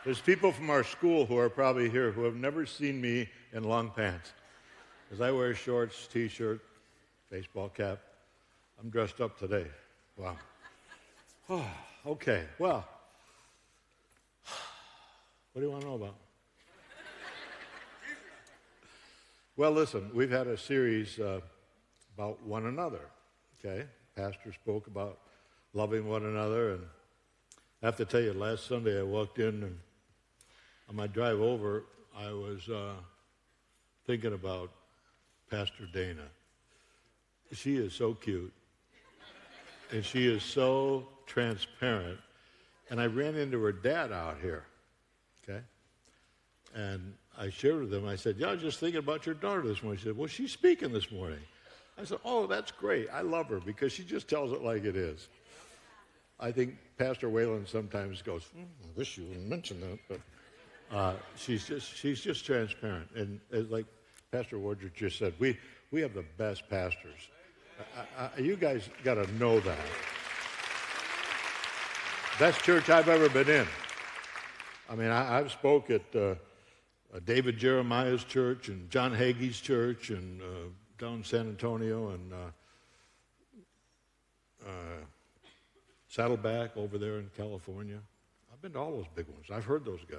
There's people from our school who are probably here who have never seen me in long pants. Because I wear shorts, T-shirt, baseball cap. I'm dressed up today. Wow. Okay, well, what do you want to know about? Well, listen, we've had a series about one another, okay? Pastor spoke about loving one another, and I have to tell you, last Sunday I walked in, and on my drive over, I was thinking about Pastor Dana. She is so cute, and she is so transparent, and I ran into her dad out here, okay? And I shared with him, I said, yeah, I was just thinking about your daughter this morning. She said, well, she's speaking this morning. I said, oh, that's great. I love her because she just tells it like it is. I think Pastor WAYLON sometimes goes, I wish you wouldn't mention that, but she's just transparent. And like Pastor Wardrop just said, we have the best pastors. You guys got to know that. Best church I've ever been in. I mean, I've spoke at David Jeremiah's church and John Hagee's church and down in San Antonio and Saddleback over there in California. I've been to all those big ones. I've heard those guys.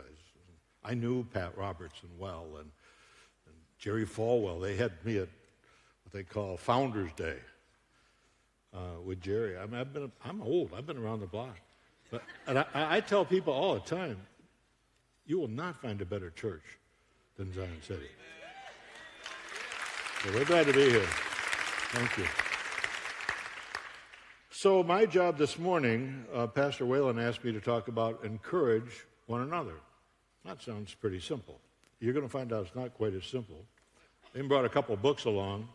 I knew Pat Robertson well and Jerry Falwell. They had me at what they call Founders Day with Jerry. I mean, I'm old. I've been around the block. And I tell people all the time, you will not find a better church than Zion City. So we're glad to be here. Thank you. So my job this morning, Pastor WAYLON asked me to talk about encourage one another. That sounds pretty simple. You're going to find out it's not quite as simple. They brought a couple books along,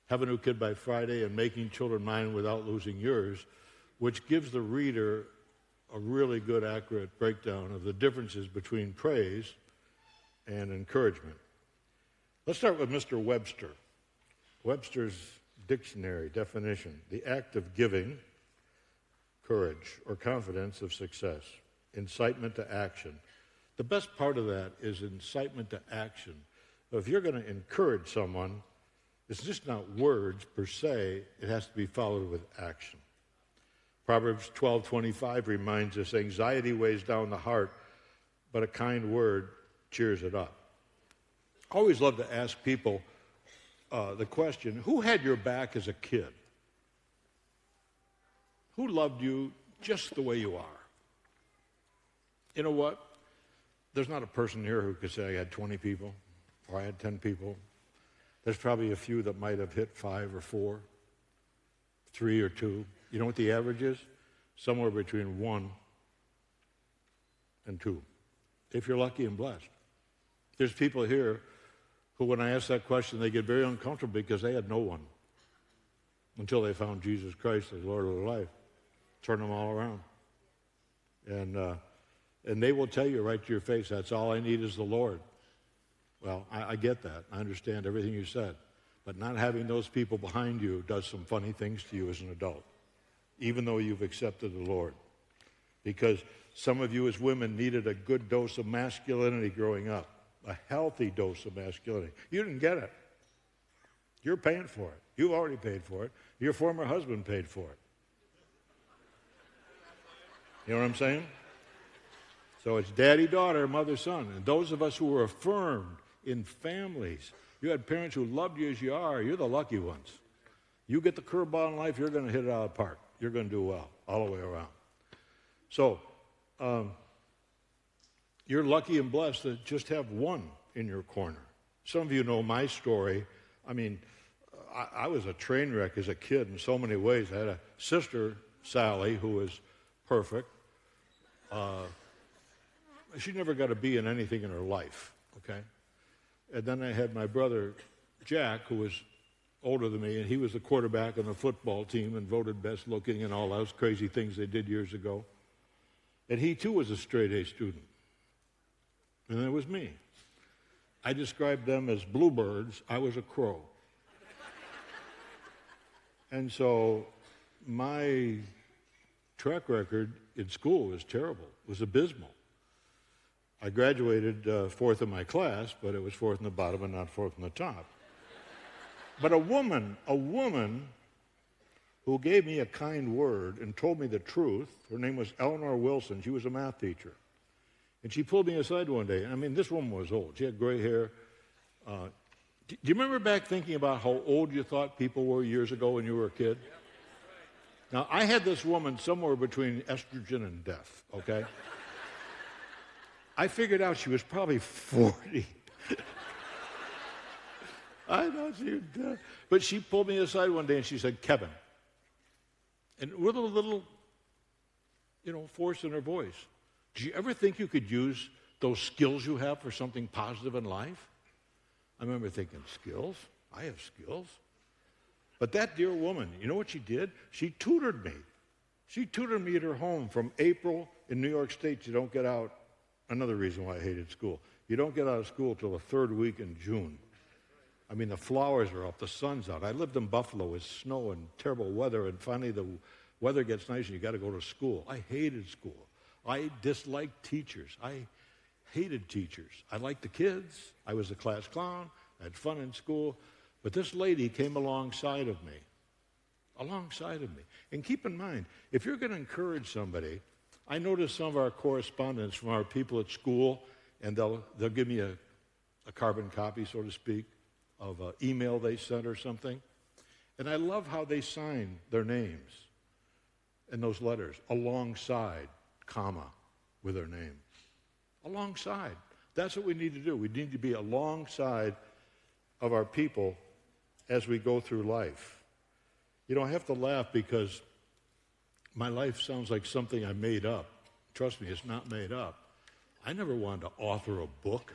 Have a New Kid by Friday and Making Children Mine Without Losing Yours, which gives the reader a really good, accurate breakdown of the differences between praise and encouragement. Let's start with Mr. Webster. Webster's dictionary definition: the act of giving, courage, or confidence of success, incitement to action. The best part of that is incitement to action. If you're going to encourage someone, it's just not words per se, it has to be followed with action. Proverbs 12:25 reminds us, anxiety weighs down the heart, but a kind word cheers it up. I always love to ask people the question, who had your back as a kid? Who loved you just the way you are? You know what? There's not a person here who could say I had 20 people or I had 10 people. There's probably a few that might have hit 5 or 4, 3 or 2. You know what the average is? Somewhere between 1 and 2, if you're lucky and blessed. There's people here who, when I ask that question, they get very uncomfortable because they had no one until they found Jesus Christ as Lord of their life. Turn them all around. And they will tell you right to your face, that's all I need is the Lord. Well, I get that. I understand everything you said. But not having those people behind you does some funny things to you as an adult, even though you've accepted the Lord. Because some of you as women needed a good dose of masculinity growing up, a healthy dose of masculinity. You didn't get it. You're paying for it. You've already paid for it. Your former husband paid for it. You know what I'm saying? So it's daddy, daughter, mother, son. And those of us who were affirmed in families, you had parents who loved you as you are, you're the lucky ones. You get the curveball in life, you're going to hit it out of the park. You're going to do well all the way around. So you're lucky and blessed to just have one in your corner. Some of you know my story. I mean, I was a train wreck as a kid in so many ways. I had a sister, Sally, who was perfect. She never got a B in anything in her life, okay? And then I had my brother, Jack, who was older than me, and he was the quarterback on the football team and voted best looking and all those crazy things they did years ago. And he, too, was a straight-A student. And there was me. I described them as bluebirds. I was a crow. And so my track record in school was terrible. It was abysmal. I graduated fourth in my class, but it was fourth in the bottom and not fourth in the top. But a woman who gave me a kind word and told me the truth, her name was Eleanor Wilson. She was a math teacher. And she pulled me aside one day. I mean, this woman was old. She had gray hair. Do you remember back thinking about how old you thought people were years ago when you were a kid? Now, I had this woman somewhere between estrogen and death, okay? I figured out she was probably 40. I thought she was dead. But she pulled me aside one day and she said, Kevin, and with a little, force in her voice, did you ever think you could use those skills you have for something positive in life? I remember thinking, skills? I have skills. But that dear woman, you know what she did? She tutored me. She tutored me at her home from April in New York State. You don't get out. Another reason why I hated school. You don't get out of school till the third week in June. I mean, the flowers are up, the sun's out. I lived in Buffalo with snow and terrible weather, and finally the weather gets nice and you got to go to school. I hated school. I disliked teachers. I hated teachers. I liked the kids. I was a class clown. I had fun in school. But this lady came alongside of me. And keep in mind, if you're going to encourage somebody, I noticed some of our correspondence from our people at school, and they'll give me a carbon copy, so to speak, of an email they sent or something. And I love how they sign their names in those letters, alongside, comma, with their name. Alongside. That's what we need to do. We need to be alongside of our people as we go through life. I have to laugh because my life sounds like something I made up. Trust me, it's not made up. I never wanted to author a book.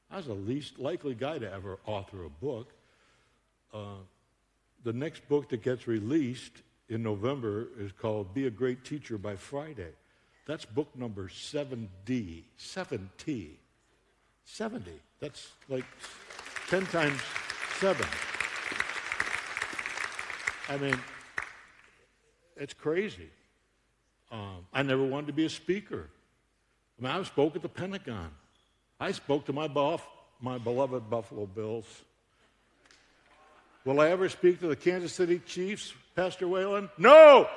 I was the least likely guy to ever author a book. The next book that gets released in November is called Be a Great Teacher by Friday. That's book number 7D. 7T. 70. That's like 10 times 7. I mean, it's crazy. I never wanted to be a speaker. I spoke at the Pentagon. I spoke to my beloved Buffalo Bills. Will I ever speak to the Kansas City Chiefs, Pastor WAYLON? No!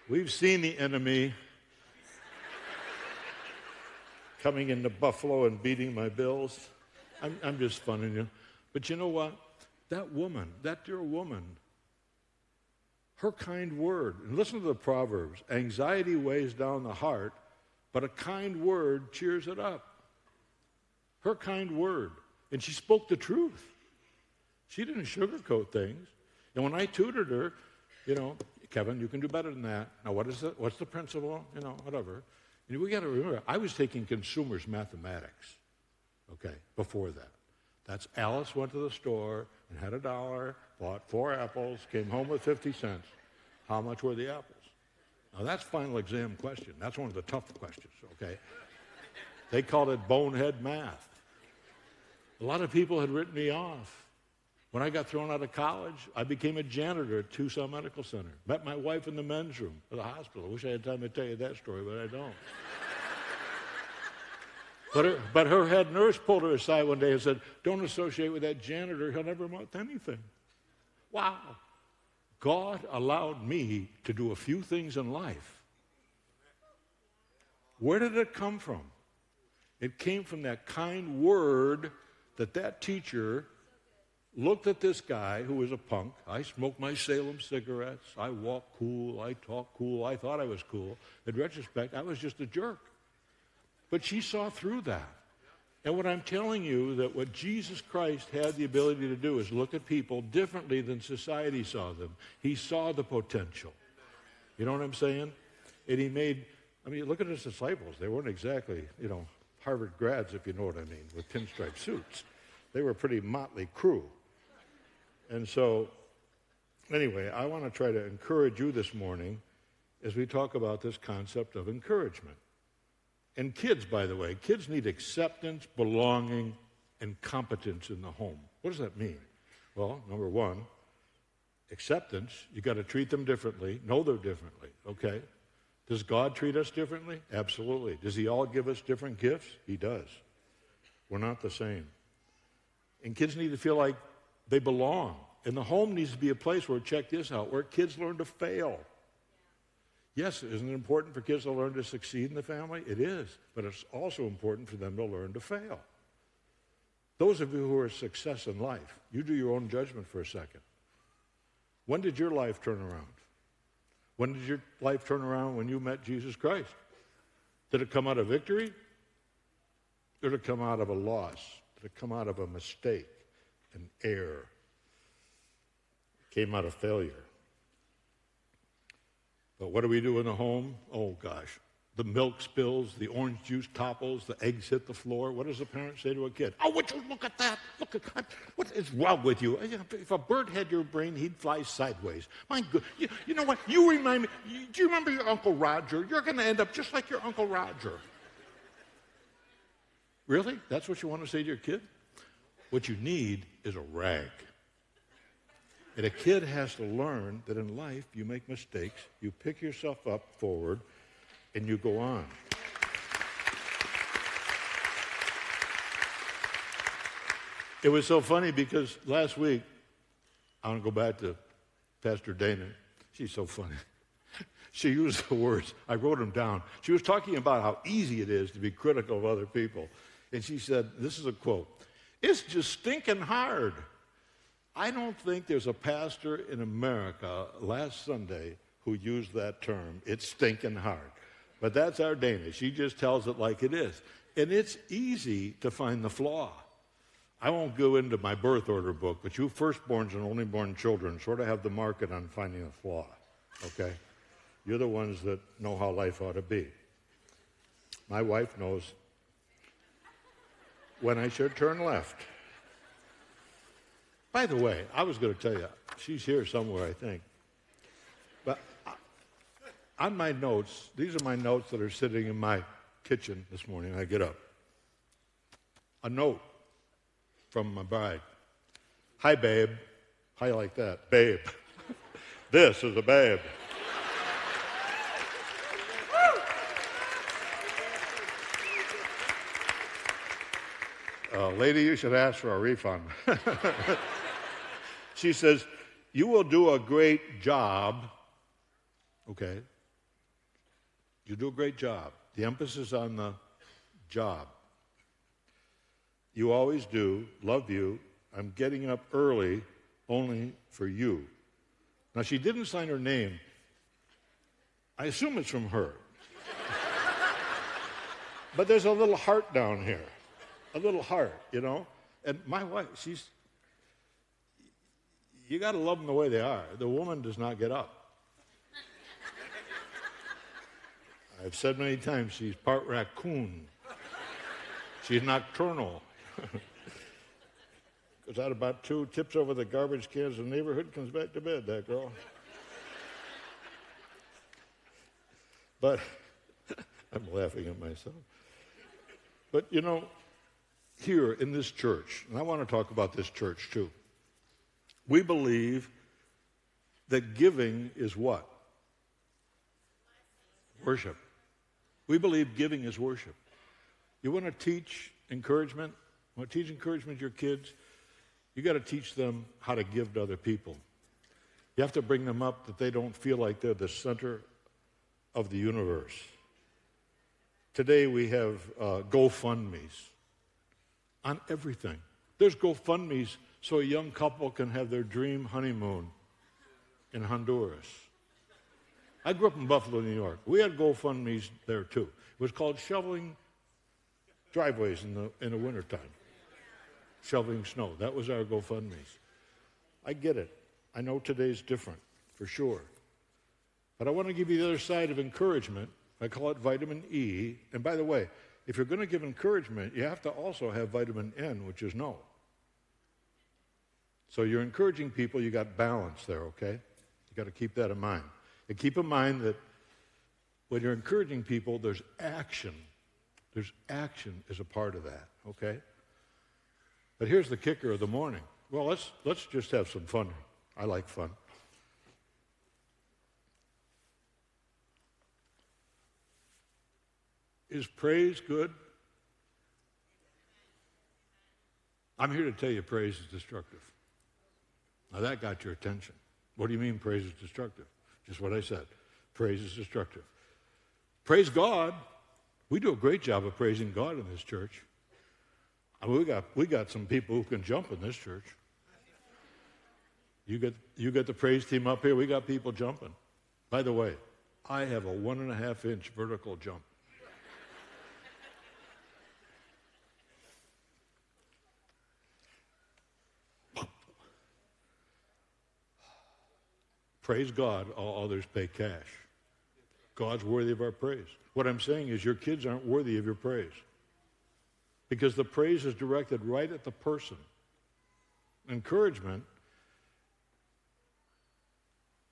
We've seen the enemy coming into Buffalo and beating my Bills. I'm just funning you. But you know what? That woman, that dear woman, her kind word, and listen to the Proverbs, anxiety weighs down the heart, but a kind word cheers it up. Her kind word. And she spoke the truth. She didn't sugarcoat things. And when I tutored her, Kevin, you can do better than that. Now, what is it? What's the principle? Whatever. And we got to remember, I was taking consumers mathematics, before that. That's Alice went to the store and had $1, bought 4 apples, came home with 50 cents. How much were the apples? Now, that's final exam question. That's one of the tough questions, They called it bonehead math. A lot of people had written me off. When I got thrown out of college, I became a janitor at Tucson Medical Center. Met my wife in the men's room of the hospital. I wish I had time to tell you that story, but I don't. But her head nurse pulled her aside one day and said, don't associate with that janitor. He'll never amount to anything. Wow. God allowed me to do a few things in life. Where did it come from? It came from that kind word that teacher looked at this guy who was a punk. I smoked my Salem cigarettes. I walked cool. I talked cool. I thought I was cool. In retrospect, I was just a jerk. But she saw through that. And what I'm telling you, that what Jesus Christ had the ability to do is look at people differently than society saw them. He saw the potential. You know what I'm saying? And he made, look at his disciples. They weren't exactly, Harvard grads, if you know what I mean, with pinstripe suits. They were a pretty motley crew. And so, anyway, I want to try to encourage you this morning as we talk about this concept of encouragement. And kids, by the way, kids need acceptance, belonging, and competence in the home. What does that mean? Well, number one, acceptance. You got to treat them differently, know them differently, Does God treat us differently? Absolutely. Does he all give us different gifts? He does. We're not the same. And kids need to feel like they belong. And the home needs to be a place where, check this out, where kids learn to fail. Yes, isn't it important for kids to learn to succeed in the family? It is. But it's also important for them to learn to fail. Those of you who are a success in life, you do your own judgment for a second. When did your life turn around? When did your life turn around when you met Jesus Christ? Did it come out of victory? Or did it come out of a loss? Did it come out of a mistake, an error? It came out of failure. But what do we do in the home? Oh, gosh. The milk spills, the orange juice topples, the eggs hit the floor. What does the parent say to a kid? Oh, would you look at that? Look at that. What is wrong with you? If a bird had your brain, he'd fly sideways. My good. You know what? You remind me. Do you remember your Uncle Roger? You're going to end up just like your Uncle Roger. Really? That's what you want to say to your kid? What you need is a rag. And a kid has to learn that in life you make mistakes, you pick yourself up forward, and you go on. It was so funny because last week, I want to go back to Pastor Dana. She's so funny. She used the words, I wrote them down. She was talking about how easy it is to be critical of other people. And she said, this is a quote, "It's just stinking hard." I don't think there's a pastor in America last Sunday who used that term. It's stinking hard. But that's our Dana. She just tells it like it is. And it's easy to find the flaw. I won't go into my birth order book, but you firstborns and only born children sort of have the market on finding a flaw, okay? You're the ones that know how life ought to be. My wife knows when I should turn left. By the way, I was going to tell you, she's here somewhere, I think. But on my notes, these are my notes that are sitting in my kitchen this morning when I get up. A note from my bride. Hi, babe. How you like that? Babe. This is a babe. Lady, you should ask for a refund. She says, you will do a great job. Okay. You do a great job. The emphasis on the job. You always do. Love you. I'm getting up early only for you. Now, she didn't sign her name. I assume it's from her. But there's a little heart down here. A little heart, you know? And my wife, you got to love them the way they are. The woman does not get up. I've said many times she's part raccoon. She's nocturnal. Goes out about 2, tips over the garbage cans in the neighborhood, comes back to bed, that girl. But I'm laughing at myself. But, you know, here in this church, and I want to talk about this church too, we believe that giving is what? Worship. We believe giving is worship. You want to teach encouragement? Want to teach encouragement to your kids? You got to teach them how to give to other people. You have to bring them up that they don't feel like they're the center of the universe. Today we have GoFundMes on everything. There's GoFundMes so a young couple can have their dream honeymoon in Honduras. I grew up in Buffalo, New York. We had GoFundMes there too. It was called shoveling driveways in the wintertime. Shoveling snow. That was our GoFundMes. I get it. I know today's different, for sure. But I want to give you the other side of encouragement. I call it vitamin E. And by the way, if you're going to give encouragement, you have to also have vitamin N, which is no. So you're encouraging people, you got balance there, okay? You got to keep that in mind. And keep in mind that when you're encouraging people, there's action. There's action as a part of that, okay? But here's the kicker of the morning. Well, let's just have some fun. I like fun. Is praise good? I'm here to tell you praise is destructive. Now that got your attention. What do you mean praise is destructive? Just what I said. Praise is destructive. Praise God. We do a great job of praising God in this church. I mean, we got some people who can jump in this church. You get the praise team up here. We got people jumping. By the way, I have a 1.5-inch vertical jump. Praise God, all others pay cash. God's worthy of our praise. What I'm saying is your kids aren't worthy of your praise because the praise is directed right at the person. Encouragement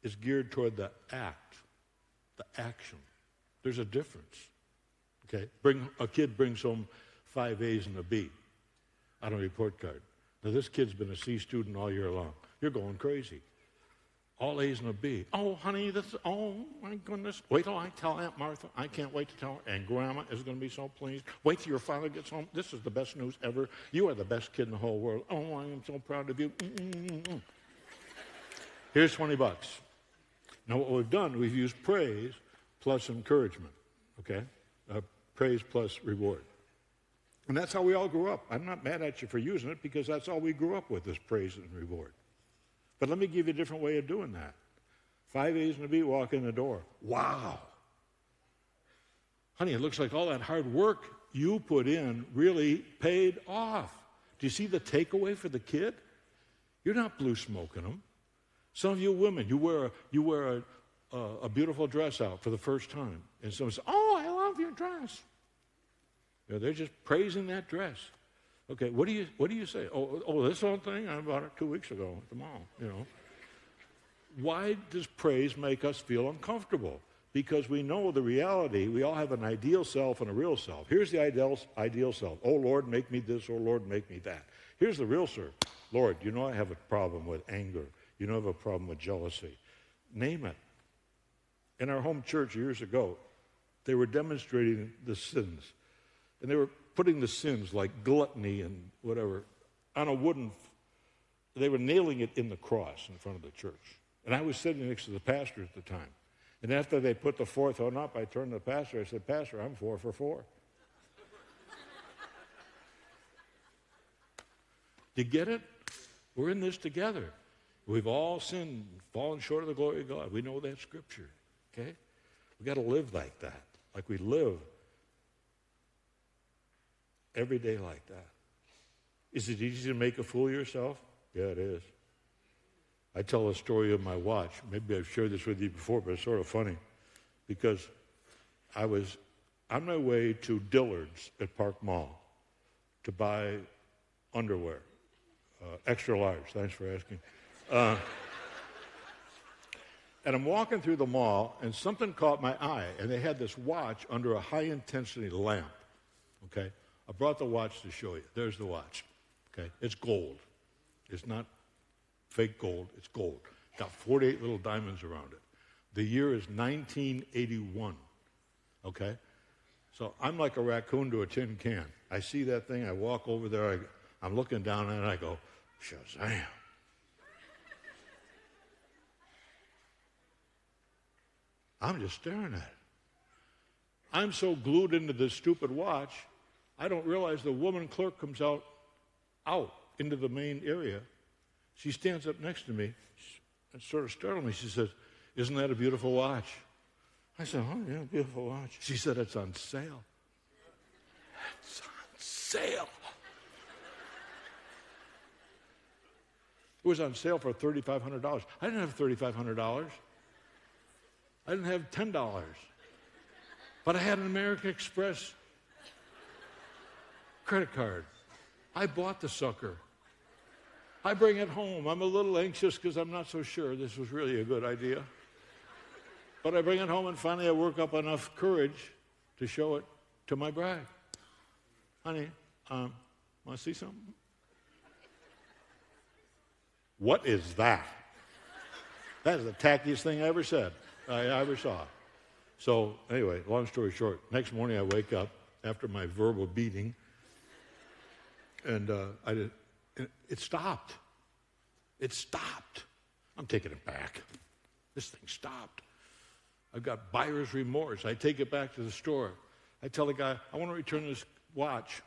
is geared toward the act, the action. There's a difference. Okay? A kid brings home 5 A's and a B on a report card. Now, this kid's been a C student all year long. You're going crazy. All A's and a B. Oh, honey, oh, my goodness. Wait till I tell Aunt Martha. I can't wait to tell her. And Grandma is going to be so pleased. Wait till your father gets home. This is the best news ever. You are the best kid in the whole world. Oh, I am so proud of you. Here's $20. Now, what we've done, we've used praise plus encouragement, okay? Praise plus reward. And that's how we all grew up. I'm not mad at you for using it because that's all we grew up with is praise and reward. But let me give you a different way of doing that. 5 A's and a B, walk in the door. Wow. Honey, it looks like all that hard work you put in really paid off. Do you see the takeaway for the kid? You're not blue smoking them. Some of you women, you wear a beautiful dress out for the first time. And someone says, oh, I love your dress. You know, they're just praising that dress. Okay, what do you say? Oh, this whole thing? I bought it 2 weeks ago at the mall, you know. Why does praise make us feel uncomfortable? Because we know the reality. We all have an ideal self and a real self. Here's the ideal self. Oh, Lord, make me this. Oh, Lord, make me that. Here's the real self. Lord, you know I have a problem with anger. You know I have a problem with jealousy. Name it. In our home church years ago, they were demonstrating the sins. And they were putting the sins like gluttony and whatever on a wooden, they were nailing it in the cross in front of the church. And I was sitting next to the pastor at the time. And after they put the fourth one up, I turned to the pastor. I said, Pastor, I'm 4 for 4. Do you get it? We're in this together. We've all sinned, fallen short of the glory of God. We know that scripture, okay? We've got to live like that, like we live every day like that. Is it easy to make a fool of yourself? Yeah, it is. I tell a story of my watch. Maybe I've shared this with you before, but it's sort of funny because I was on my way to Dillard's at Park Mall to buy underwear, extra large. Thanks for asking. And I'm walking through the mall, and something caught my eye, and they had this watch under a high-intensity lamp, okay? I brought the watch to show you. There's the watch, okay? It's gold. It's not fake gold. It's gold. It's got 48 little diamonds around it. The year is 1981, okay? So I'm like a raccoon to a tin can. I see that thing. I walk over there. I'm looking down at it, and I go, Shazam. I'm just staring at it. I'm so glued into this stupid watch, I don't realize the woman clerk comes out into the main area. She stands up next to me and sort of startled me. She says, isn't that a beautiful watch? I said, oh, yeah, beautiful watch. She said, it's on sale. It's on sale. It was on sale for $3,500. I didn't have $3,500. I didn't have $10. But I had an American Express credit card. I bought the sucker. I bring it home. I'm a little anxious because I'm not so sure this was really a good idea. But I bring it home, and finally I work up enough courage to show it to my bride. Honey, want to see something? What is that? That is the tackiest thing I ever said, I ever saw. So anyway, long story short, next morning I wake up after my verbal beating, and it stopped. It stopped. I'm taking it back. This thing stopped. I've got buyer's remorse. I take it back to the store. I tell the guy, I want to return this watch.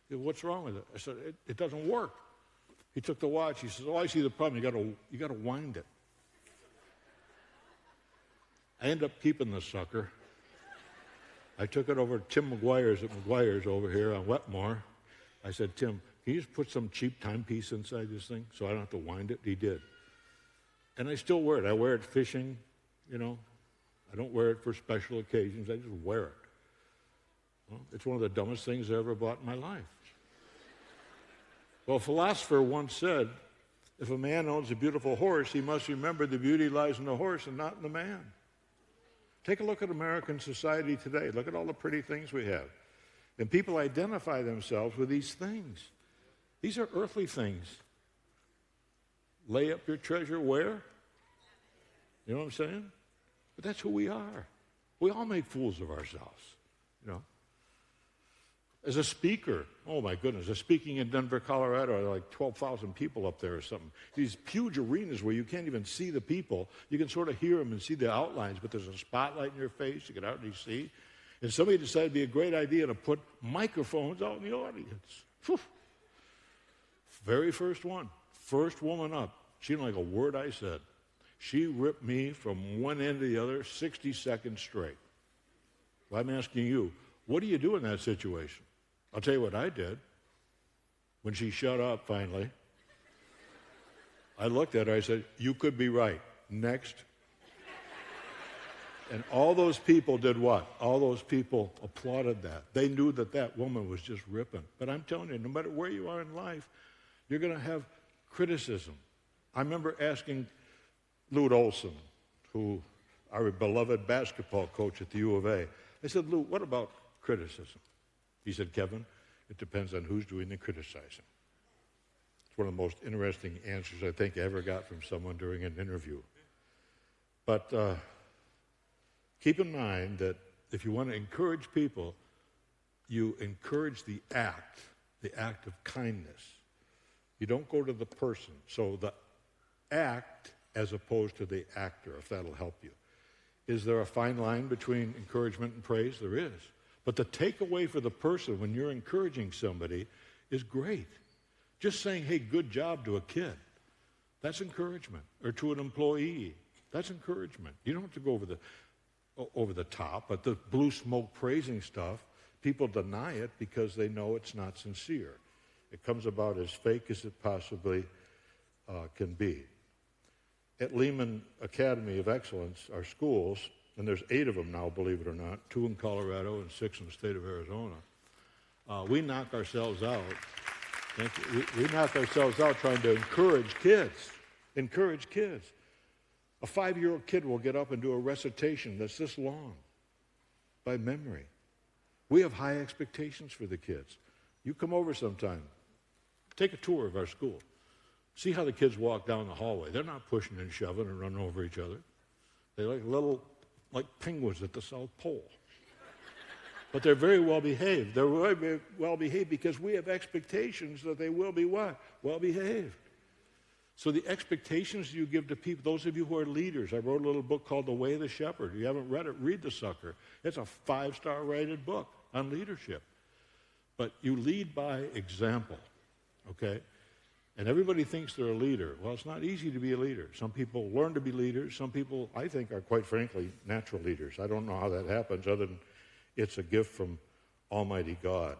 He said, what's wrong with it? I said, it doesn't work. He took the watch. He says, oh, I see the problem. You got to wind it. I end up keeping the sucker. I took it over to Tim McGuire's at McGuire's over here on Wetmore. I said, Tim, can you just put some cheap timepiece inside this thing so I don't have to wind it? He did. And I still wear it. I wear it fishing, you know. I don't wear it for special occasions. I just wear it. Well, it's one of the dumbest things I ever bought in my life. Well, a philosopher once said, if a man owns a beautiful horse, he must remember the beauty lies in the horse and not in the man. Take a look at American society today. Look at all the pretty things we have. And people identify themselves with these things. These are earthly things. Lay up your treasure where? You know what I'm saying? But that's who we are. We all make fools of ourselves, you know. As a speaker, oh my goodness, speaking in Denver, Colorado, there are like 12,000 people up there or something. These huge arenas where you can't even see the people. You can sort of hear them and see the outlines, but there's a spotlight in your face. You can hardly see. And somebody decided it'd be a great idea to put microphones out in the audience. Whew. Very first one, first woman up. She didn't like a word I said. She ripped me from one end to the other 60 seconds straight. Well, I'm asking you, what do you do in that situation? I'll tell you what I did. When she shut up finally, I looked at her, I said, you could be right. Next. And all those people did what? All those people applauded that. They knew that that woman was just ripping. But I'm telling you, no matter where you are in life, you're going to have criticism. I remember asking Lute Olson, who our beloved basketball coach at the U of A. I said, Lute, what about criticism? He said, Kevin, it depends on who's doing the criticizing. It's one of the most interesting answers I think I ever got from someone during an interview. But keep in mind that if you want to encourage people, you encourage the act of kindness. You don't go to the person. So the act as opposed to the actor, if that'll help you. Is there a fine line between encouragement and praise? There is. But the takeaway for the person when you're encouraging somebody is great. Just saying, hey, good job to a kid, that's encouragement. Or to an employee, that's encouragement. You don't have to go over the top, but the blue smoke praising stuff, people deny it because they know it's not sincere. It comes about as fake as it possibly can be. At Leman Academy of Excellence, our schools, and there's 8 of them now, believe it or not, 2 in Colorado and 6 in the state of Arizona, we knock ourselves out. Thank you. We knock ourselves out trying to encourage kids. Encourage kids. A 5-year-old kid will get up and do a recitation that's this long by memory. We have high expectations for the kids. You come over sometime, take a tour of our school. See how the kids walk down the hallway. They're not pushing and shoving and running over each other. They're like penguins at the South Pole. But they're very well behaved. They're very well behaved because we have expectations that they will be what? Well behaved. So the expectations you give to people, those of you who are leaders, I wrote a little book called The Way of the Shepherd. If you haven't read it, read the sucker. It's a 5-star rated book on leadership. But you lead by example, okay? And everybody thinks they're a leader. Well, it's not easy to be a leader. Some people learn to be leaders. Some people, I think, are quite frankly natural leaders. I don't know how that happens other than it's a gift from Almighty God.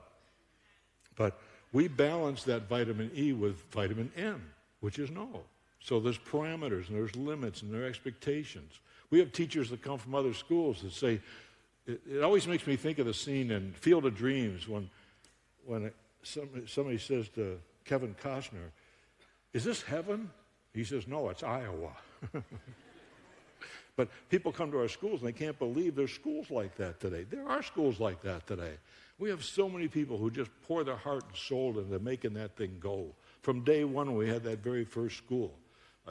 But we balance that vitamin E with vitamin N, which is no. So there's parameters and there's limits and there are expectations. We have teachers that come from other schools that say, it always makes me think of the scene in Field of Dreams when somebody says to Kevin Costner, is this heaven? He says, no, it's Iowa. But people come to our schools and they can't believe there's schools like that today. There are schools like that today. We have so many people who just pour their heart and soul into making that thing go. From day one, we had that very first school.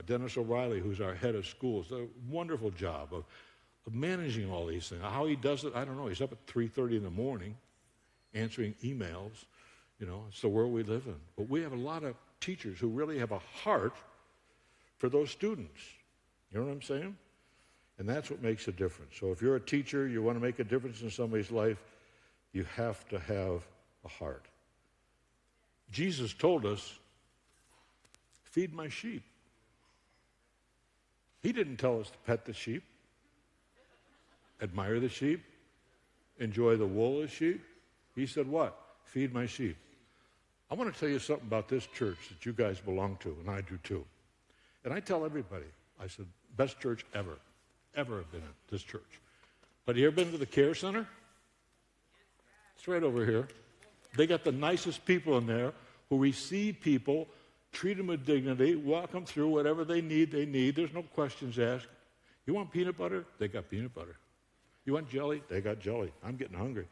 Dennis O'Reilly, who's our head of schools, did a wonderful job of managing all these things. How he does it, I don't know. He's up at 3:30 in the morning answering emails. It's the world we live in. But we have a lot of teachers who really have a heart for those students. You know what I'm saying? And that's what makes a difference. So if you're a teacher, you want to make a difference in somebody's life, you have to have a heart. Jesus told us, feed my sheep. He didn't tell us to pet the sheep, admire the sheep, enjoy the wool of sheep. He said what? Feed my sheep. I want to tell you something about this church that you guys belong to, and I do too. And I tell everybody, I said, best church ever have been in, this church. But you ever been to the care center? It's right over here. They got the nicest people in there who receive people, treat them with dignity, walk them through whatever they need. There's no questions asked. You want peanut butter? They got peanut butter. You want jelly? They got jelly. I'm getting hungry.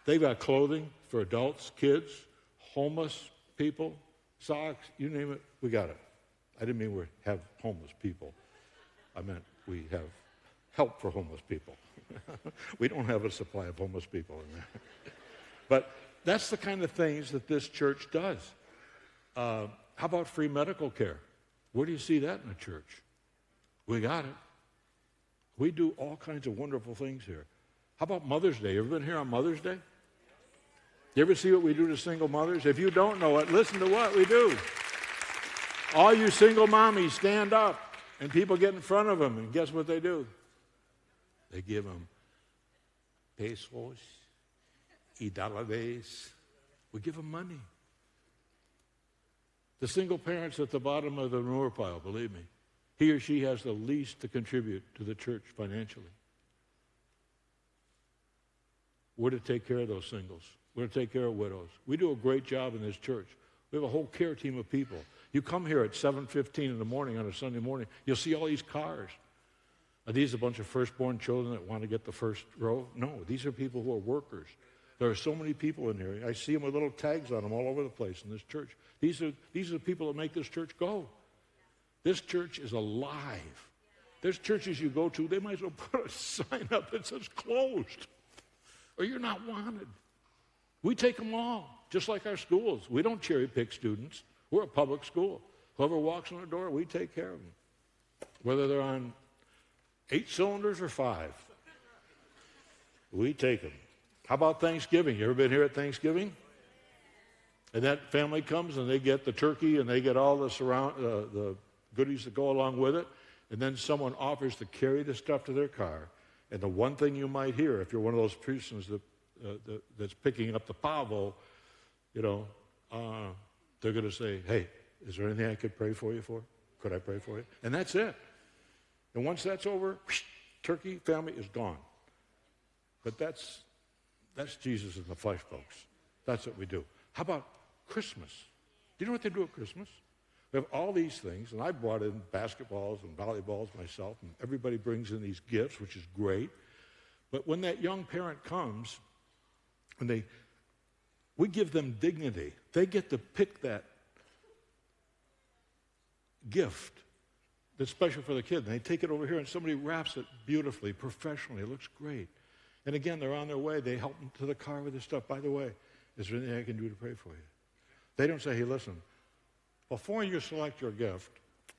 They've got clothing for adults, kids, homeless people, socks, you name it, we got it. I didn't mean we have homeless people. I meant we have help for homeless people. We don't have a supply of homeless people in there. But that's the kind of things that this church does. How about free medical care? Where do you see that in a church? We got it. We do all kinds of wonderful things here. How about Mother's Day? You ever been here on Mother's Day? You ever see what we do to single mothers? If you don't know it, listen to what we do. All you single mommies stand up, and people get in front of them, and guess what they do? They give them pesos, $1. We give them money. The single parent's at the bottom of the manure pile, believe me. He or she has the least to contribute to the church financially. We're to take care of those singles. We're to take care of widows. We do a great job in this church. We have a whole care team of people. You come here at 7:15 in the morning on a Sunday morning, you'll see all these cars. Are these a bunch of firstborn children that want to get the first row? No, these are people who are workers. There are so many people in here. I see them with little tags on them all over the place in this church. These are the people that make this church go. This church is alive. There's churches you go to, they might as well put a sign up that says closed, or you're not wanted. We take them all, just like our schools. We don't cherry pick students. We're a public school. Whoever walks in the door, we take care of them. Whether they're on 8 cylinders or 5, we take them. How about Thanksgiving? You ever been here at Thanksgiving? And that family comes and they get the turkey and they get all the goodies that go along with it. And then someone offers to carry the stuff to their car. And the one thing you might hear, if you're one of those persons that's picking up the pavo, they're going to say, hey, is there anything I could pray for you for? Could I pray for you? And that's it. And once that's over, turkey family is gone. But that's Jesus in the flesh, folks. That's what we do. How about Christmas? Do you know what they do at Christmas? We have all these things, and I brought in basketballs and volleyballs myself, and everybody brings in these gifts, which is great. But when that young parent comes, and we give them dignity. They get to pick that gift that's special for the kid. And they take it over here, and somebody wraps it beautifully, professionally. It looks great. And again, they're on their way. They help them to the car with this stuff. By the way, is there anything I can do to pray for you? They don't say, hey, listen, before you select your gift,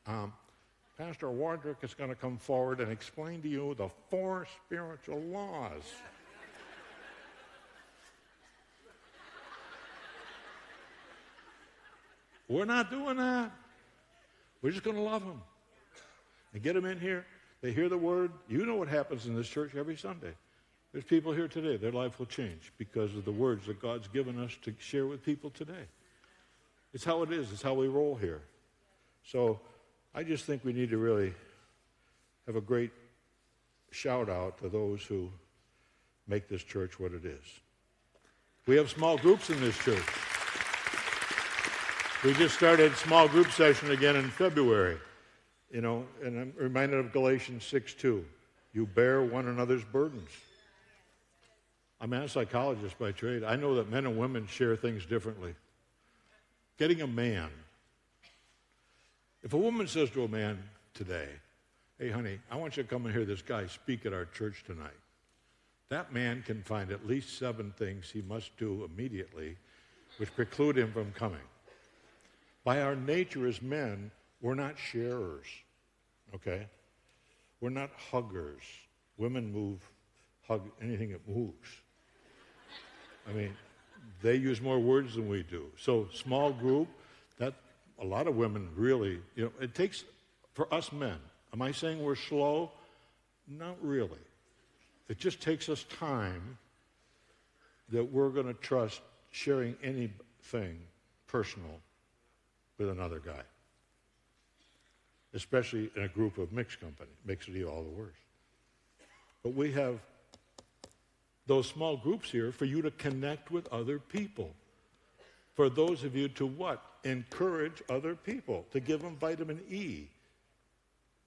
Pastor Wardrick is going to come forward and explain to you the 4 spiritual laws. We're not doing that. We're just going to love them and get them in here. They hear the word. You know what happens in this church every Sunday. There's people here today. Their life will change because of the words that God's given us to share with people today. It's how it is. It's how we roll here. So I just think we need to really have a great shout out to those who make this church what it is. We have small groups in this church. We just started small group session again in February, and I'm reminded of Galatians 6:2. You bear one another's burdens. I'm a psychologist by trade. I know that men and women share things differently. Getting a man. If a woman says to a man today, Hey, honey, I want you to come and hear this guy speak at our church tonight. That man can find at least 7 things he must do immediately which preclude him from coming. By our nature as men, we're not sharers, okay? We're not huggers. Women hug anything that moves. I mean, they use more words than we do. So small group, that a lot of women really, it takes, for us men, am I saying we're slow? Not really. It just takes us time that we're going to trust sharing anything personal with another guy, especially in a group of mixed company. Makes it all the worse. But we have those small groups here for you to connect with other people. For those of you to what? Encourage other people, to give them vitamin E.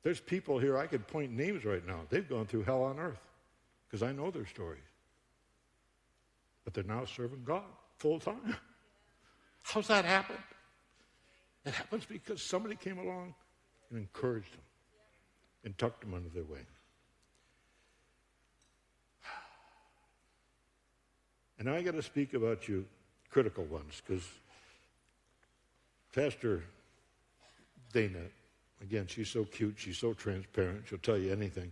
There's people here, I could point names right now. They've gone through hell on earth because I know their stories. But they're now serving God full time. How's that happen? It happens because somebody came along and encouraged them and tucked them under their wing. And now I got to speak about you critical ones, because Pastor Dana, again, she's so cute, she's so transparent, she'll tell you anything.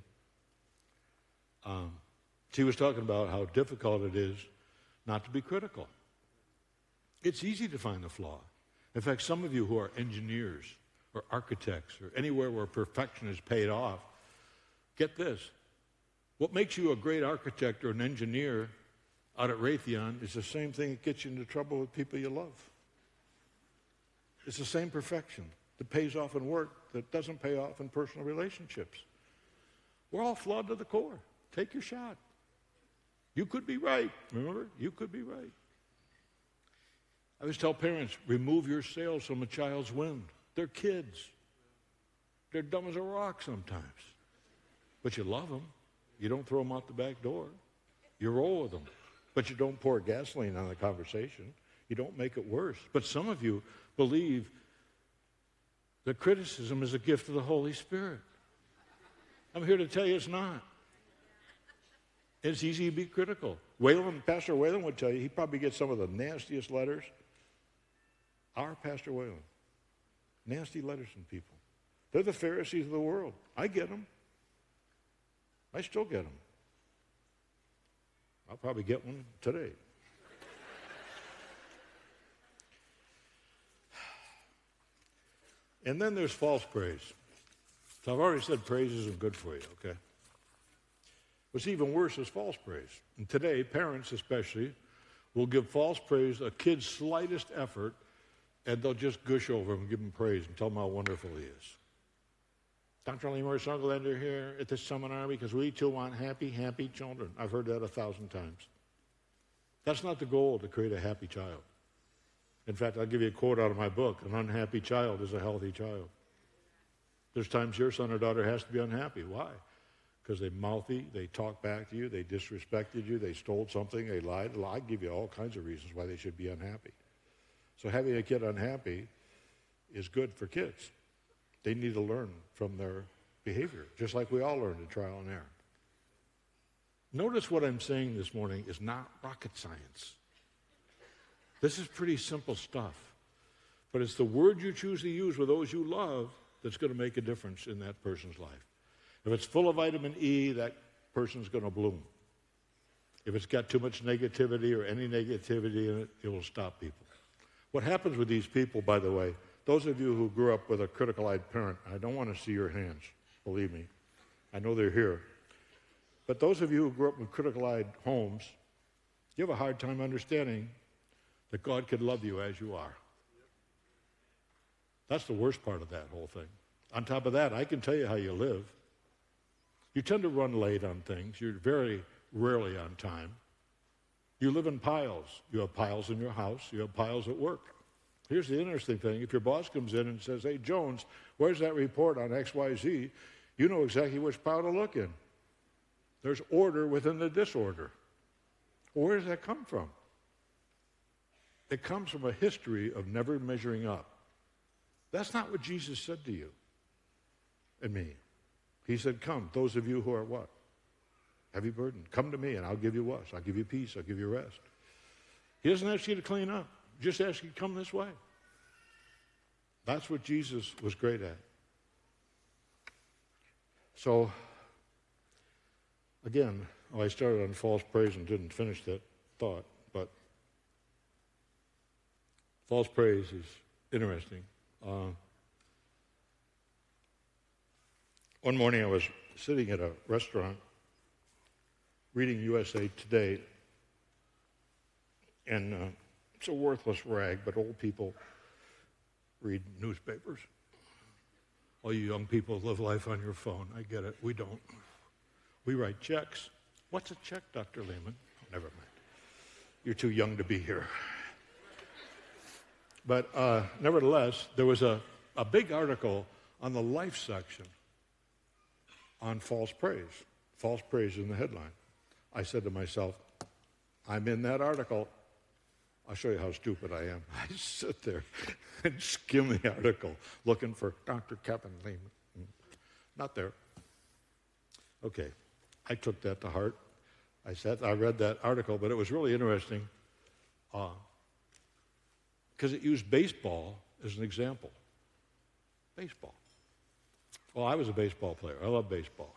She was talking about how difficult it is not to be critical. It's easy to find the flaw. In fact, some of you who are engineers or architects or anywhere where perfection is paid off, get this. What makes you a great architect or an engineer out at Raytheon is the same thing that gets you into trouble with people you love. It's the same perfection that pays off in work that doesn't pay off in personal relationships. We're all flawed to the core. Take your shot. You could be right. Remember? You could be right. I always tell parents, remove your sails from a child's wind. They're kids. They're dumb as a rock sometimes. But you love them. You don't throw them out the back door. You roll with them. But you don't pour gasoline on the conversation. You don't make it worse. But some of you believe that criticism is a gift of the Holy Spirit. I'm here to tell you it's not. It's easy to be critical. Pastor WAYLON would tell you, he probably gets some of the nastiest letters. Our Pastor WAYLON. Nasty letters from people. They're the Pharisees of the world. I get them. I still get them. I'll probably get one today. And then there's false praise. So I've already said praise isn't good for you, okay? What's even worse is false praise. And today, parents especially, will give false praise a kid's slightest effort, and they'll just gush over him and give him praise and tell him how wonderful he is. Dr. Leman Sunglander here at this seminar because we too want happy, happy children. I've heard that 1,000 times. That's not the goal, to create a happy child. In fact, I'll give you a quote out of my book. An unhappy child is a healthy child. There's times your son or daughter has to be unhappy. Why? Because they're mouthy, they talk back to you, they disrespected you, they stole something, they lied. I give you all kinds of reasons why they should be unhappy. So having a kid unhappy is good for kids. They need to learn from their behavior, just like we all learn in trial and error. Notice what I'm saying this morning is not rocket science. This is pretty simple stuff. But it's the word you choose to use with those you love that's going to make a difference in that person's life. If it's full of vitamin E, that person's going to bloom. If it's got too much negativity or any negativity in it, it will stop people. What happens with these people, by the way, those of you who grew up with a critical-eyed parent, I don't want to see your hands, believe me. I know they're here. But those of you who grew up in critical-eyed homes, you have a hard time understanding that God could love you as you are. That's the worst part of that whole thing. On top of that, I can tell you how you live. You tend to run late on things. You're very rarely on time. You live in piles. You have piles in your house. You have piles at work. Here's the interesting thing. If your boss comes in and says, hey, Jones, where's that report on XYZ? You know exactly which pile to look in. There's order within the disorder. Well, where does that come from? It comes from a history of never measuring up. That's not what Jesus said to you and me. He said, come, those of you who are what? Heavy burden. Come to me and I'll give you what? I'll give you peace. I'll give you rest. He doesn't ask you to clean up. Just ask you to come this way. That's what Jesus was great at. So, again, I started on false praise and didn't finish that thought, but false praise is interesting. One morning I was sitting at a restaurant reading USA Today, and it's a worthless rag, but old people read newspapers. All you young people live life on your phone. I get it. We don't. We write checks. What's a check, Dr. Leman? Oh, never mind. You're too young to be here. But nevertheless, there was a big article on the life section on false praise. False praise in the headline. I said to myself, I'm in that article. I'll show you how stupid I am. I sit there and skim the article looking for Dr. Kevin Leman. Not there. Okay, I took that to heart. I read that article, but it was really interesting because it used baseball as an example. Baseball. Well, I was a baseball player. I love baseball.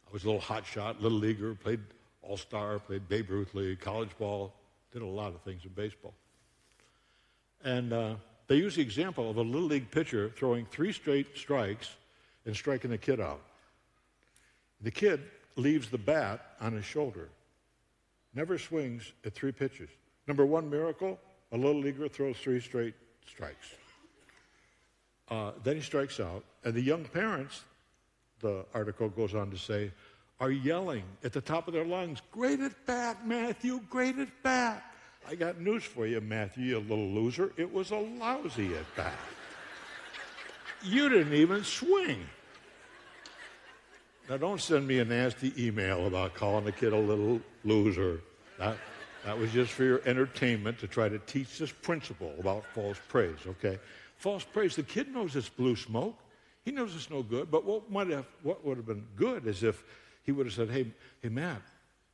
I was a little hot shot, little leaguer, played all-star, played Babe Ruth League, college ball, did a lot of things in baseball. And they use the example of a little league pitcher throwing 3 straight strikes and striking the kid out. The kid leaves the bat on his shoulder, never swings at 3 pitches. Number 1 miracle, a little leaguer throws 3 straight strikes. Then he strikes out, and the young parents, the article goes on to say, are yelling at the top of their lungs, great at bat, Matthew, great at bat. I got news for you, Matthew, you little loser. It was a lousy at bat. You didn't even swing. Now, don't send me a nasty email about calling the kid a little loser. That was just for your entertainment to try to teach this principle about false praise, okay? False praise, the kid knows it's blue smoke. He knows it's no good, but what would have been good is if he would have said, hey, Matt,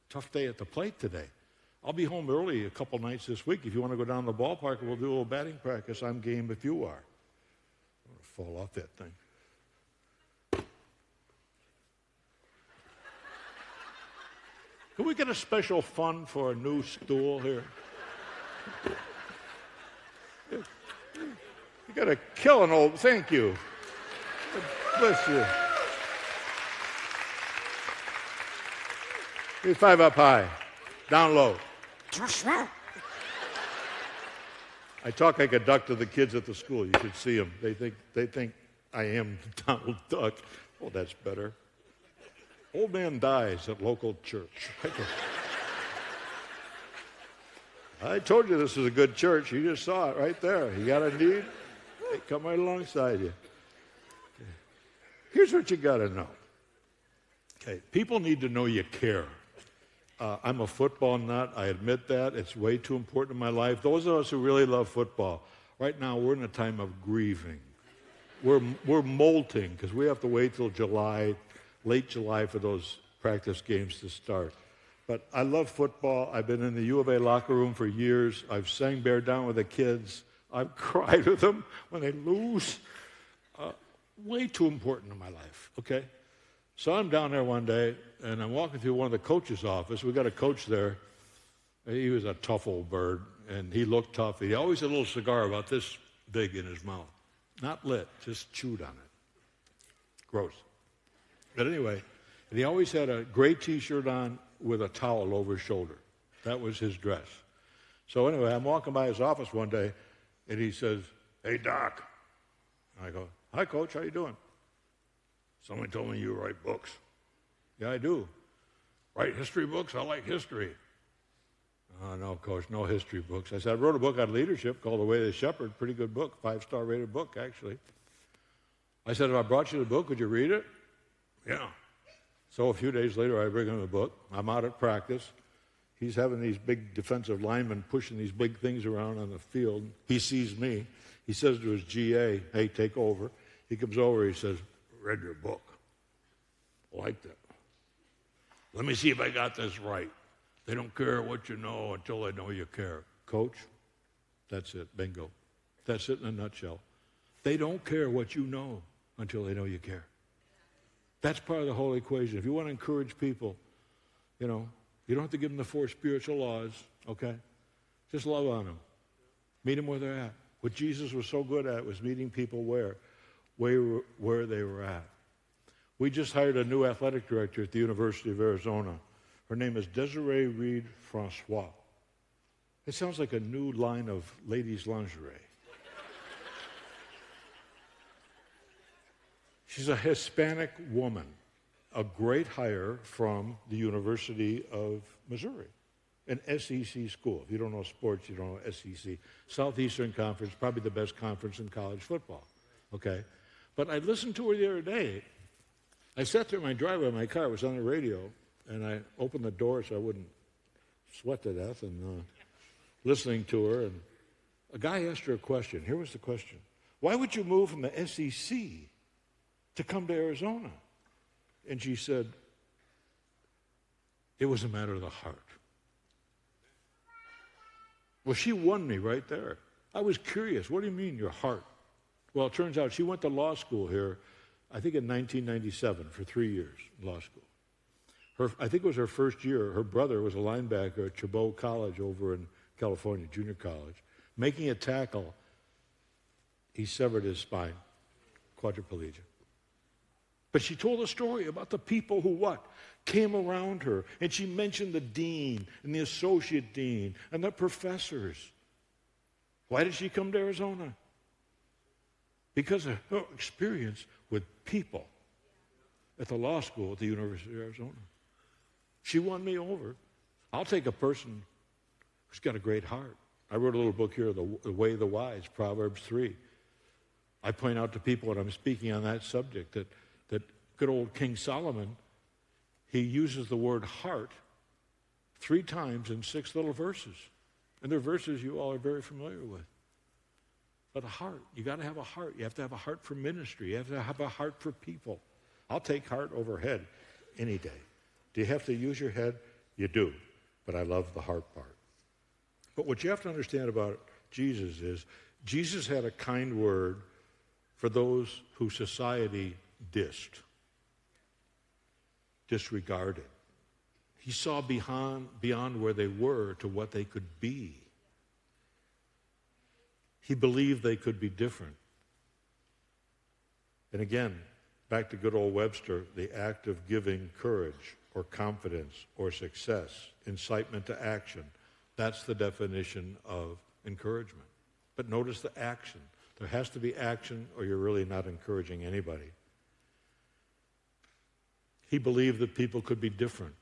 tough day at the plate today. I'll be home early a couple nights this week. If you want to go down to the ballpark, we'll do a little batting practice. I'm game if you are. I'm going to fall off that thing. Can we get a special fund for a new stool here? You got to kill an old, thank you. Bless you. Here's 5 up high, down low. I talk like a duck to the kids at the school. You should see them. They think I am Donald Duck. Oh, that's better. Old man dies at local church. I told you this was a good church. You just saw it right there. You got a need? They come right alongside you. Here's what you got to know. Okay, people need to know you care. I'm a football nut. I admit that. It's way too important in my life. Those of us who really love football, right now we're in a time of grieving. We're molting because we have to wait till July, late July for those practice games to start. But I love football. I've been in the U of A locker room for years. I've sang Bear Down with the kids. I've cried with them when they lose. Way too important in my life, okay? So I'm down there one day, and I'm walking through one of the coach's office. We got a coach there. He was a tough old bird, and he looked tough. He always had a little cigar about this big in his mouth. Not lit, just chewed on it. Gross. But anyway, and he always had a gray T-shirt on with a towel over his shoulder. That was his dress. So anyway, I'm walking by his office one day, and he says, hey, Doc. And I go, hi, Coach, how you doing? Someone told me you write books. Yeah, I do. Write history books? I like history. Oh, no, Coach, no history books. I said, I wrote a book on leadership called The Way of the Shepherd. Pretty good book, 5-star rated book, actually. I said, if I brought you the book, would you read it? Yeah. So a few days later, I bring him the book. I'm out at practice. He's having these big defensive linemen pushing these big things around on the field. He sees me. He says to his GA, hey, take over. He comes over, he says, read your book. like that. Let me see if I got this right. They don't care what you know until they know you care. Coach, that's it. Bingo. That's it in a nutshell. They don't care what you know until they know you care. That's part of the whole equation. If you want to encourage people, you don't have to give them the 4 spiritual laws, okay? Just love on them. Meet them where they're at. What Jesus was so good at was meeting people where they were at. We just hired a new athletic director at the University of Arizona. Her name is Desiree Reed Francois. It sounds like a new line of ladies' lingerie. She's a Hispanic woman, a great hire from the University of Missouri, an SEC school. If you don't know sports, you don't know SEC. Southeastern Conference, probably the best conference in college football, okay? But I listened to her the other day. I sat there in my driveway in my car. It was on the radio, and I opened the door so I wouldn't sweat to death, and listening to her, and a guy asked her a question. Here was the question. Why would you move from the SEC to come to Arizona? And she said, it was a matter of the heart. Well, she won me right there. I was curious. What do you mean, your heart? Well, it turns out she went to law school here, I think in 1997, for 3 years, law school. I think it was her first year. Her brother was a linebacker at Chabot College over in California, junior college. Making a tackle, he severed his spine, quadriplegic. But she told a story about the people who what? Came around her. And she mentioned the dean and the associate dean and the professors. Why did she come to Arizona? Because of her experience with people at the law school at the University of Arizona. She won me over. I'll take a person who's got a great heart. I wrote a little book here, The Way of the Wise, Proverbs 3. I point out to people when I'm speaking on that subject that good old King Solomon, he uses the word heart 3 times in 6 little verses. And they're verses you all are very familiar with. But a heart, you got to have a heart. You have to have a heart for ministry. You have to have a heart for people. I'll take heart over head any day. Do you have to use your head? You do. But I love the heart part. But what you have to understand about Jesus is Jesus had a kind word for those who society disregarded. He saw beyond where they were to what they could be. He believed they could be different. And again, back to good old Webster, the act of giving courage or confidence or success, incitement to action. That's the definition of encouragement. But notice the action. There has to be action or you're really not encouraging anybody. He believed that people could be different.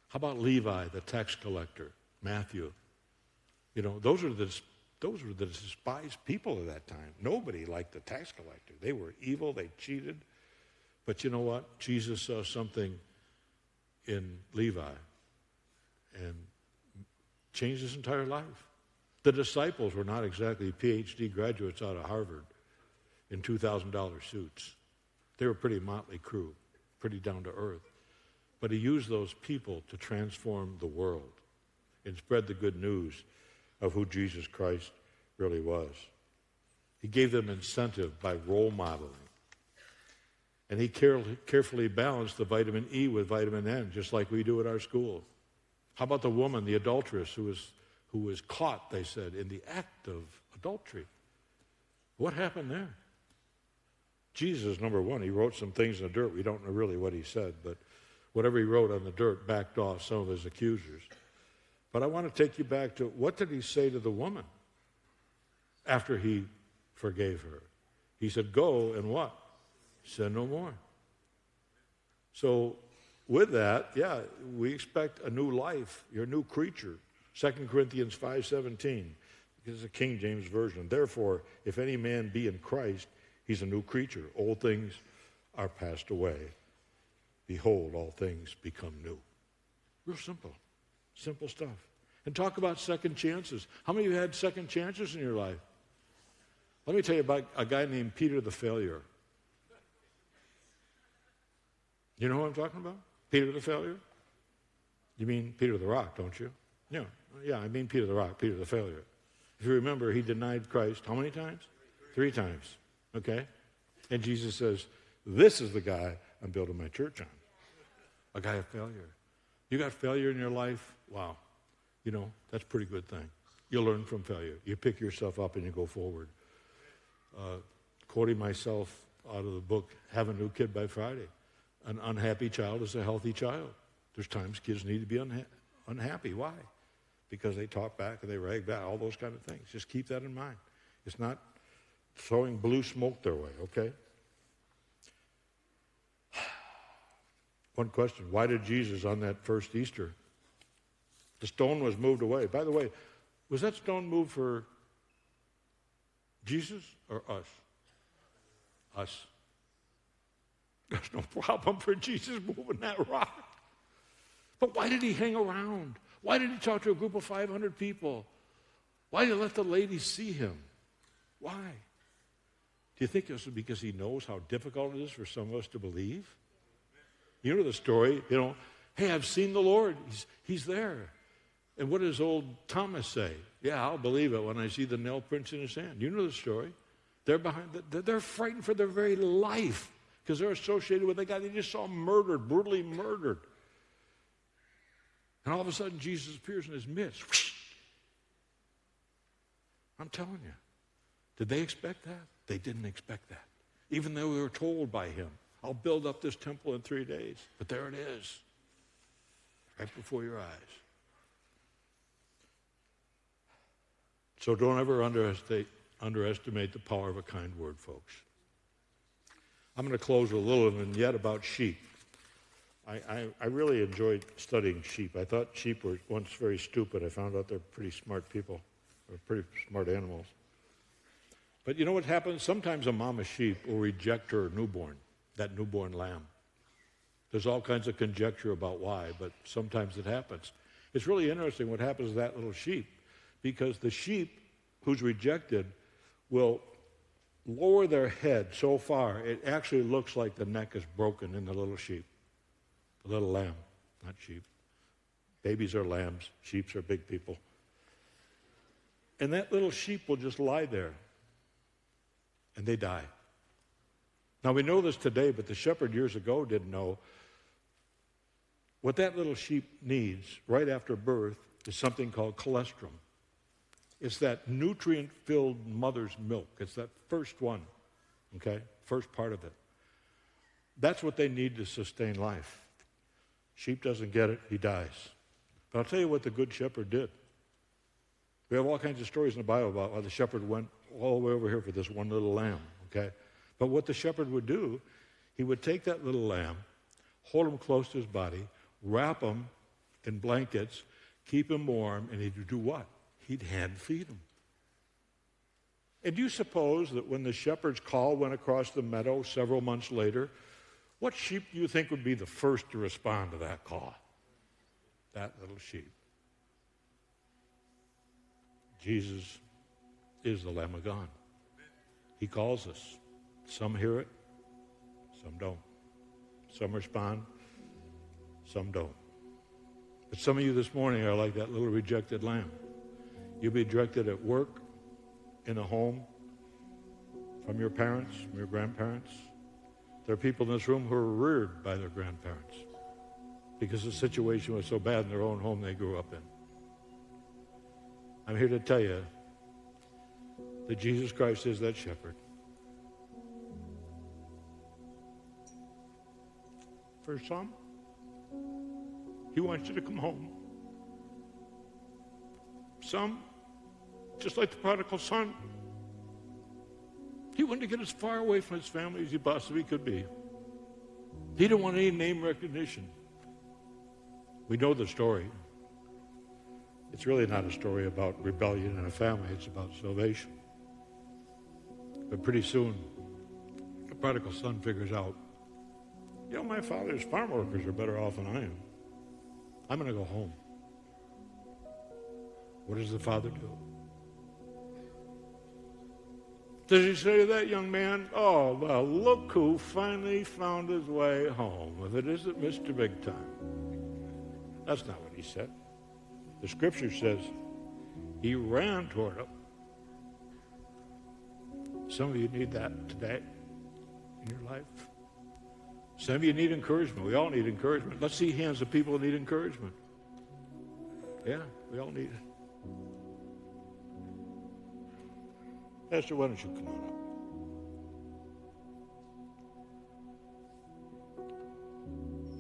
How about Levi, the tax collector, Matthew? Those were the despised people of that time. Nobody liked the tax collector. They were evil, they cheated. But you know what? Jesus saw something in Levi and changed his entire life. The disciples were not exactly PhD graduates out of Harvard in $2,000 suits. They were pretty motley crew, pretty down to earth. But he used those people to transform the world and spread the good news of who Jesus Christ really was. He gave them incentive by role modeling. And he carefully balanced the vitamin E with vitamin N, just like we do at our school. How about the woman, the adulteress, who was caught, they said, in the act of adultery? What happened there? Jesus, number one, he wrote some things in the dirt. We don't know really what he said, but whatever he wrote on the dirt backed off some of his accusers. But I want to take you back to, what did he say to the woman after he forgave her? He said, go and what? Sin no more. So with that, yeah, we expect a new life. You're a new creature. 2 Corinthians 5:17, because it's a King James Version. Therefore, if any man be in Christ, he's a new creature. Old things are passed away. Behold, all things become new. Real simple. Simple stuff. And talk about second chances. How many of you had second chances in your life? Let me tell you about a guy named Peter the Failure. You know who I'm talking about? Peter the failure? You mean Peter the rock, don't you? Yeah, I mean Peter the rock, Peter the failure. If you remember, he denied Christ how many times? 3 times, okay? And Jesus says, this is the guy I'm building my church on, a guy of failure. You got failure in your life? Wow. You know, that's a pretty good thing. You learn from failure. You pick yourself up and you go forward. Quoting myself out of the book, Have a New Kid by Friday. An unhappy child is a healthy child. There's times kids need to be unhappy. Why? Because they talk back and they rag back, all those kind of things. Just keep that in mind. It's not throwing blue smoke their way, okay? One question, why did Jesus on that first Easter, the stone was moved away? By the way, was that stone moved for Jesus or us? Us. There's no problem for Jesus moving that rock. But why did he hang around? Why did he talk to a group of 500 people? Why did he let the ladies see him? Why? Do you think this is because he knows how difficult it is for some of us to believe? You know the story, hey, I've seen the Lord. He's there. And what does old Thomas say? Yeah, I'll believe it when I see the nail prints in his hand. You know the story. They're frightened for their very life because they're associated with a guy they just saw murdered, brutally murdered. And all of a sudden, Jesus appears in his midst. I'm telling you. Did they expect that? They didn't expect that. Even though they were told by him, I'll build up this temple in 3 days. But there it is, right before your eyes. So don't ever underestimate the power of a kind word, folks. I'm going to close with a little vignette about sheep. I really enjoyed studying sheep. I thought sheep were once very stupid. I found out they're pretty smart people. They're pretty smart animals. But you know what happens? Sometimes a mama sheep will reject her newborn, that newborn lamb. There's all kinds of conjecture about why, but sometimes it happens. It's really interesting what happens to that little sheep, because the sheep who's rejected will lower their head so far, it actually looks like the neck is broken in the little sheep. The little lamb, not sheep. Babies are lambs. Sheep are big people. And that little sheep will just lie there, and they die. Now, we know this today, but the shepherd years ago didn't know. What that little sheep needs right after birth is something called colostrum. It's that nutrient-filled mother's milk. It's that first one, okay, first part of it. That's what they need to sustain life. Sheep doesn't get it, he dies. But I'll tell you what the good shepherd did. We have all kinds of stories in the Bible about how the shepherd went all the way over here for this one little lamb, okay? But what the shepherd would do, he would take that little lamb, hold him close to his body, wrap him in blankets, keep him warm, and he'd do what? He'd hand feed him. And do you suppose that when the shepherd's call went across the meadow several months later, what sheep do you think would be the first to respond to that call? That little sheep. Jesus is the Lamb of God. He calls us. Some hear it, some don't. Some respond, some don't. But some of you this morning are like that little rejected lamb. You'll be rejected at work, in a home, from your parents, from your grandparents. There are people in this room who are reared by their grandparents because the situation was so bad in their own home they grew up in. I'm here to tell you that Jesus Christ is that shepherd. For some, he wants you to come home. Some, just like the prodigal son, he wanted to get as far away from his family as he possibly could be. He didn't want any name recognition. We know the story. It's really not a story about rebellion in a family. It's about salvation. But pretty soon, the prodigal son figures out, my father's farm workers are better off than I am. I'm going to go home. What does the father do? Does he say to that young man, oh, well, look who finally found his way home, if it isn't Mr. Big Time? That's not what he said. The scripture says he ran toward him. Some of you need that today in your life. Some of you need encouragement. We all need encouragement. Let's see hands of people who need encouragement. Yeah, we all need it. Pastor, why don't you come on up?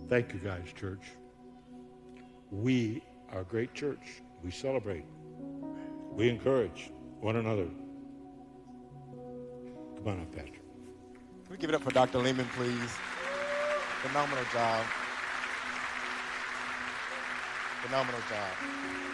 Thank you guys, church. We are a great church. We celebrate. We encourage one another. Come on up, Pastor. Can we give it up for Dr. Leman, please? Phenomenal job. Phenomenal job.